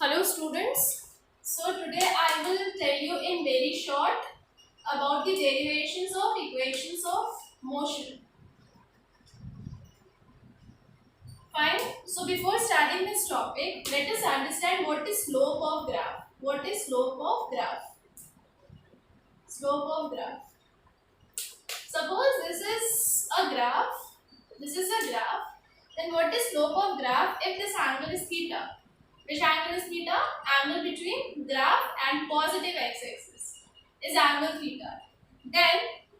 Hello students. So today I will tell you in very short about the derivations of equations of motion. Fine. So before starting this topic, let us understand what is slope of graph. What is slope of graph? Slope of graph. Suppose this is a graph. This is a graph. Then what is slope of graph if this angle is theta? Which angle is theta? Angle between graph and positive x-axis is angle theta. Then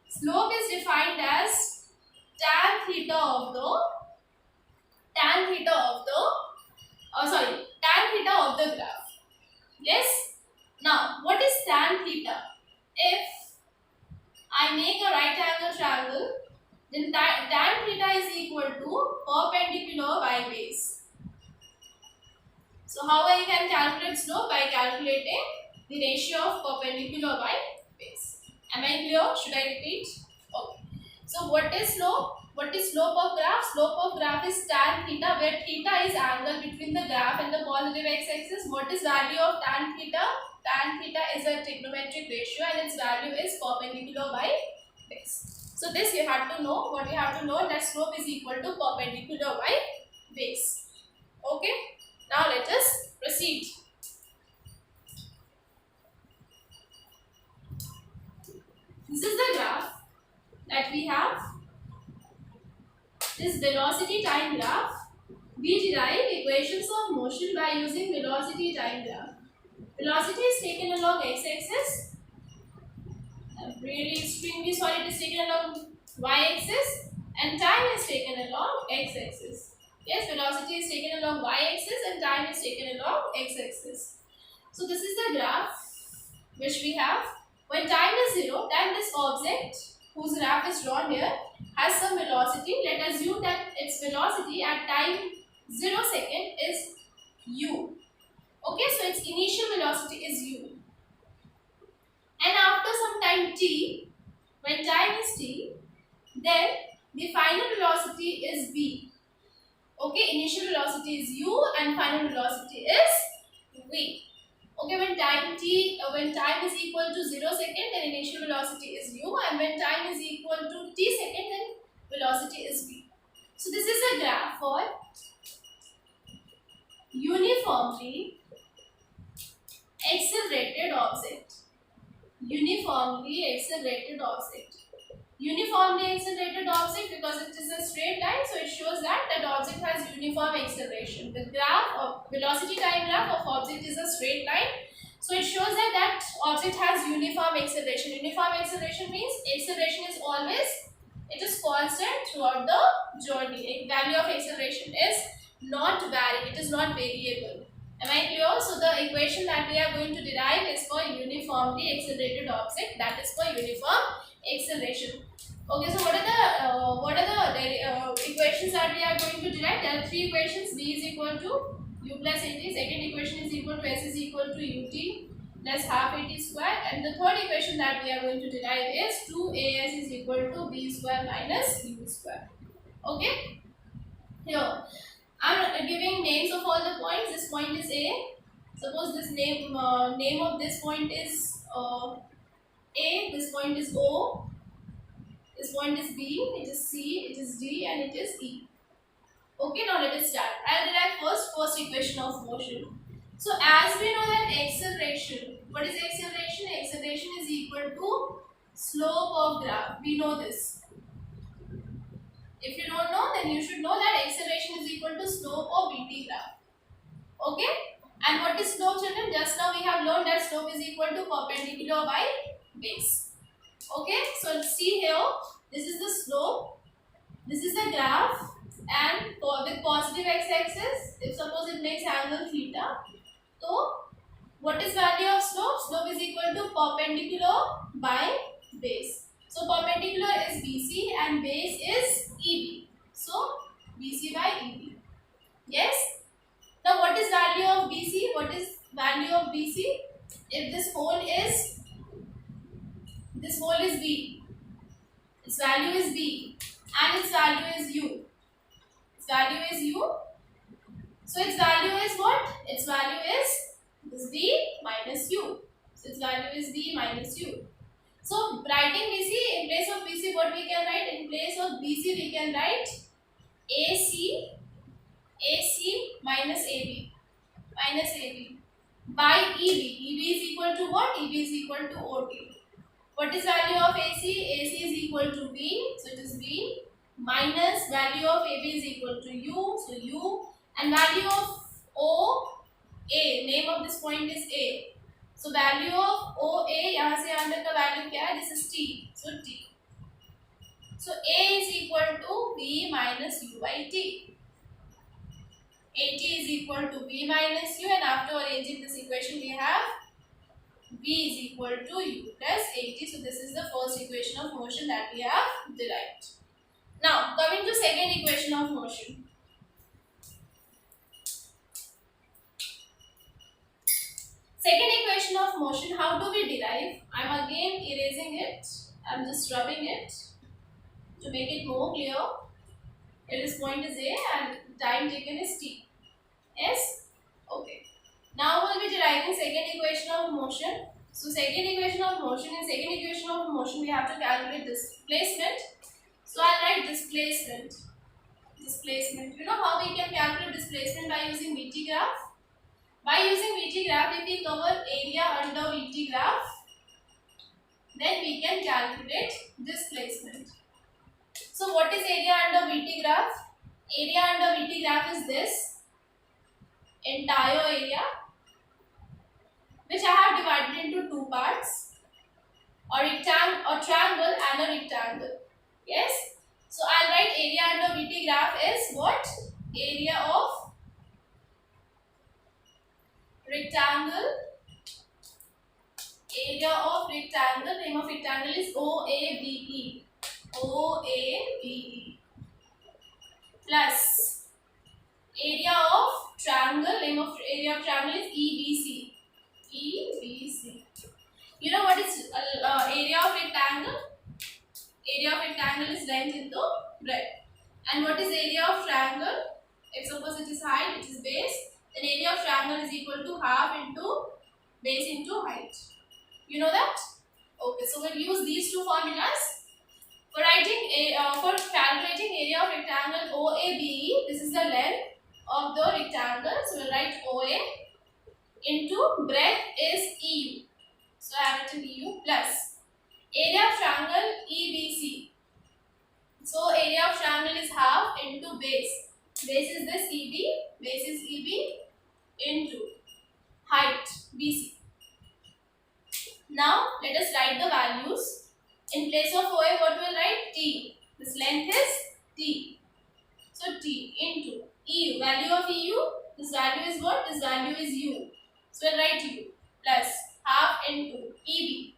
slope is defined as tan theta of the tan theta of the tan theta of the graph. Yes. Now what is tan theta? If I make a right angle triangle, then tan theta is equal to perpendicular by base. So how I can calculate slope? By calculating the ratio of perpendicular by base. Am I clear? Should I repeat? Okay. So what is slope? What is slope of graph? Slope of graph is tan theta, where theta is angle between the graph and the positive x-axis. What is value of tan theta? Tan theta is a trigonometric ratio and its value is perpendicular by base. So this you have to know. What you have to know, that slope is equal to perpendicular by base. Okay. Now let us proceed. This is the graph that we have. This velocity time graph. We derive equations of motion by using velocity time graph. Velocity is taken along x-axis. I'm really extremely sorry, it is taken along y-axis, and time is taken along x-axis. Yes, velocity is taken along y-axis and time is taken along x-axis. So this is the graph which we have. When time is 0, then this object whose graph is drawn here has some velocity. Let us assume that its velocity at time 0 second is u. Okay, so its initial velocity is u. And after some time t, when time is t, then the final velocity is v. Okay, initial velocity is u and final velocity is v. Okay, when time is equal to 0 second, then initial velocity is u, and when time is equal to t second, then velocity is v. So this is a graph for uniformly accelerated object. Uniformly accelerated object. Uniformly accelerated object because it is a straight line, so it shows that that object has uniform acceleration. The graph of velocity time graph of object is a straight line, so it shows that that object has uniform acceleration. Uniform acceleration means acceleration is always, it is constant throughout the journey. Value of acceleration is not varying, it is not variable. Am I clear? So the equation that we are going to derive is for uniformly accelerated object, that is for uniform acceleration. Okay, so what are the equations that we are going to derive? There are three equations. V is equal to u plus at. Second equation is equal to s is equal to ut plus half at square, and the third equation that we are going to derive is 2as is equal to b square minus u square. Okay, here I'm giving names of all the points. This point is A. Suppose this name of this point is A. This point is O. This point is B. It is C. It is D, and it is E. Okay, now let us start. I'll derive first equation of motion. So as we know that acceleration. What is acceleration? Acceleration is equal to slope of graph. We know this. If you don't know, then you should know that acceleration is equal to slope of VT graph. Okay? And what is slope, children? Just now we have learned that slope is equal to perpendicular by base. Okay? So see here, this is the slope, this is the graph, and with positive x-axis, if suppose it makes angle theta, so what is value of slope? Slope is equal to perpendicular by base. So perpendicular is BC and base is EB. So BC by EB. Yes. Now what is value of BC? What is value of BC? If this hole is B, its value is B, and its value is U. Its value is U. So its value is what? Its value is is V minus U. So its value is V minus U. So writing BC, in place of BC, what we can write? In place of BC, we can write AC minus AB by EB. EB is equal to what? EB is equal to OT. What is value of AC? AC is equal to V, so it is V minus value of AB is equal to U, so U, and value of OA, name of this point is A. So value of OA, यहाँ से यहाँ तक का value क्या है? This is T, so T. So A is equal to V minus U by T. AT is equal to V minus U, and after arranging this equation we have V is equal to U plus AT. So this is the first equation of motion that we have derived. Now coming to second equation of motion. Second equation of motion, how do we derive? I am again erasing it. I am just rubbing it to make it more clear. This point is A and time taken is T. Yes? Okay. Now we will be deriving second equation of motion. So second equation of motion, in second equation of motion we have to calculate displacement. So I will write displacement. Displacement. You know how we can calculate displacement by using VT graph? By using VT graph, if we cover area under VT graph, then we can calculate displacement. So what is area under VT graph? Area under VT graph is this entire area, which I have divided into two parts, a triangle and a rectangle. Yes. So I'll write area under VT graph is what? Area of rectangle. Area of rectangle. Name of rectangle is OABE. OABE plus area of triangle. Name of area of triangle is EBC. EBC. You know what is area of rectangle? Area of rectangle is length into breadth. And what is area of triangle? If suppose it is height, it is base, then area of triangle is equal to half into base into height. You know that? Okay, so we'll use these two formulas. For calculating area of rectangle OABE, this is the length of the rectangle. So we'll write OA into breadth is EU. So I have written EU plus area of triangle EBC. So area of triangle is half into base. Base is this EB, base is EB into height BC. Now let us write the values. In place of OA, what will write? T. This length is T. So T into EU. Value of EU. This value is what? This value is U. So we'll write U plus half into EB.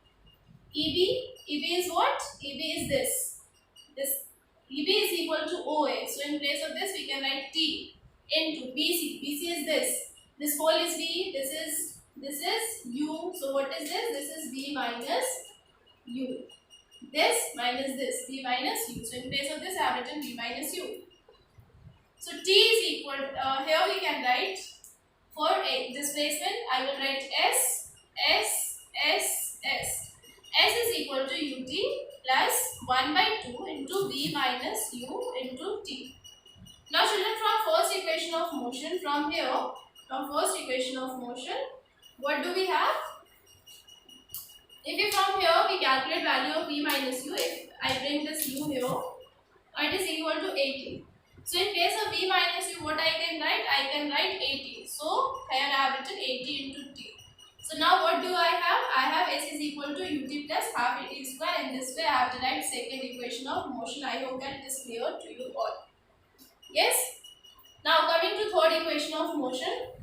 EB is what? EB is this. This EB is equal to OA. So in place of this, we can write T into BC. BC is this. This whole is V. This is U. So what is this? This is V minus U. This minus this, V minus U. So in place of this, I have written V minus U. So T is equal, here we can write for a displacement, I will write S is equal to UT plus 1 by 2 into V minus U into T. Now children, from first equation of motion, from first equation of motion, what do we have? If from here we calculate value of V minus U, if I bring this U here, it is equal to 80. So in place of V minus U, what I can write? I can write 80. So here I have written 80 into T. So now what do I have? I have S is equal to UT plus half AT square. In this way I have to write second equation of motion. I hope that it is clear to you all. Yes? Now coming to third equation of motion.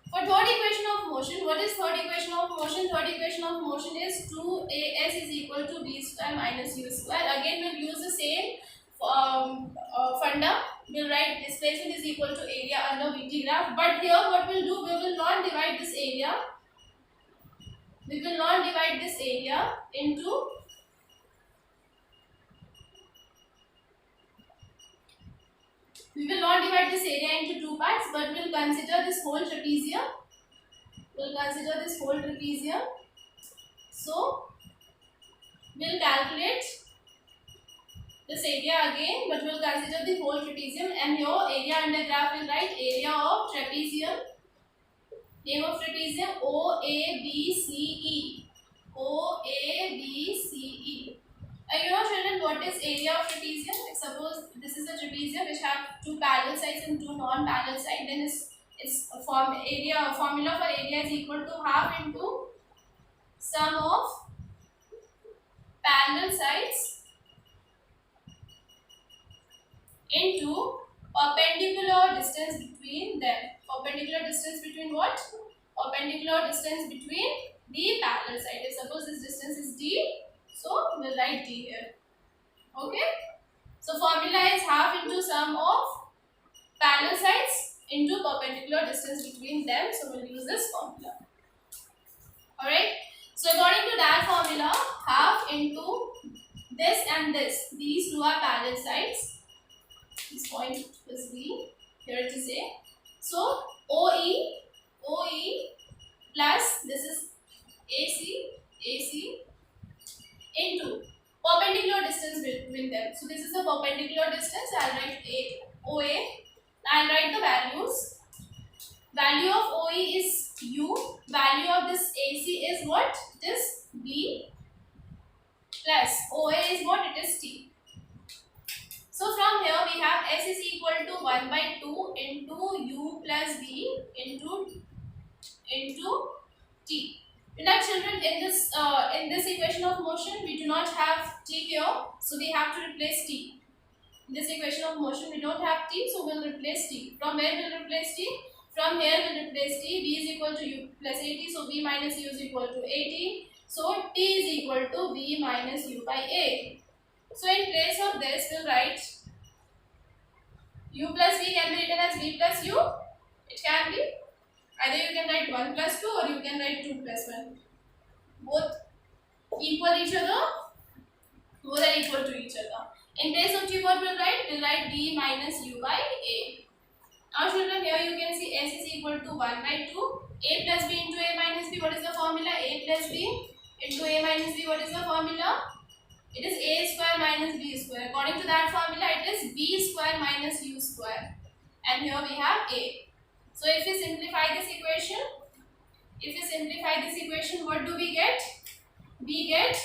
For third equation of motion, what is third equation of motion? Third equation of motion is 2AS is equal to V square minus U square. Again, we'll use the same funda. We'll write displacement is equal to area under VT graph. But here what we'll do, we will not divide this area. We will not divide this area into two parts, but we'll consider this whole trapezium. We'll consider this whole trapezium. So we'll calculate this area again, but we'll consider the whole trapezium, and your area under graph will write area of trapezium. Name of trapezium OABCE. OABCE. You know children, what is area of trapezium? Suppose this is a trapezium which have two parallel sides and two non-parallel sides. Then its formula for area is equal to half into sum of parallel sides into perpendicular distance between them. Perpendicular distance between what? Perpendicular distance between the parallel side. If suppose this distance is d, so we'll write d here. Okay. So formula is half into sum of parallel sides into perpendicular distance between them. So we'll use this formula. Alright. So according to that formula, half into this and this. These two are parallel sides. This point is B. Here it is A. So OE plus this is AC into perpendicular distance between them. So this is the perpendicular distance. I'll write OA. I'll write the values. Value of OE is U. Value of this AC is what? It is B. Plus OA is what? It is T. So from here we have S is equal to 1 by 2 into U plus B into T. Now children, in this equation of motion we do not have T here, so we have to replace T. In this equation of motion we don't have T, so we'll replace T. From where we'll replace T? From here we'll replace T. B is equal to U plus AT, so B minus U is equal to AT. So T is equal to B minus U by A. So in place of this we'll write U plus V can be written as V plus U. It can be. Either you can write 1 plus 2 or you can write 2 plus 1. Both equal each other. Both are equal to each other. In place of T, what we'll write? We'll write B minus U by A. Now children, here you can see S is equal to 1 by 2. A plus B into A minus B. What is the formula? A plus B into A minus B. What is the formula? It is A square minus B square. According to that formula, it is B square minus U square. And here we have A. So if we simplify this equation, what do we get? We get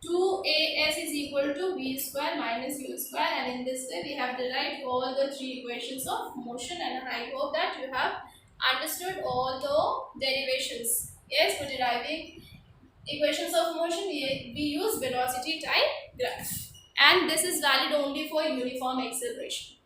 2AS is equal to B square minus U square, and in this way we have derived all the three equations of motion, and I hope that you have understood all the derivations. Yes, for deriving equations of motion we use velocity time graph, and this is valid only for uniform acceleration.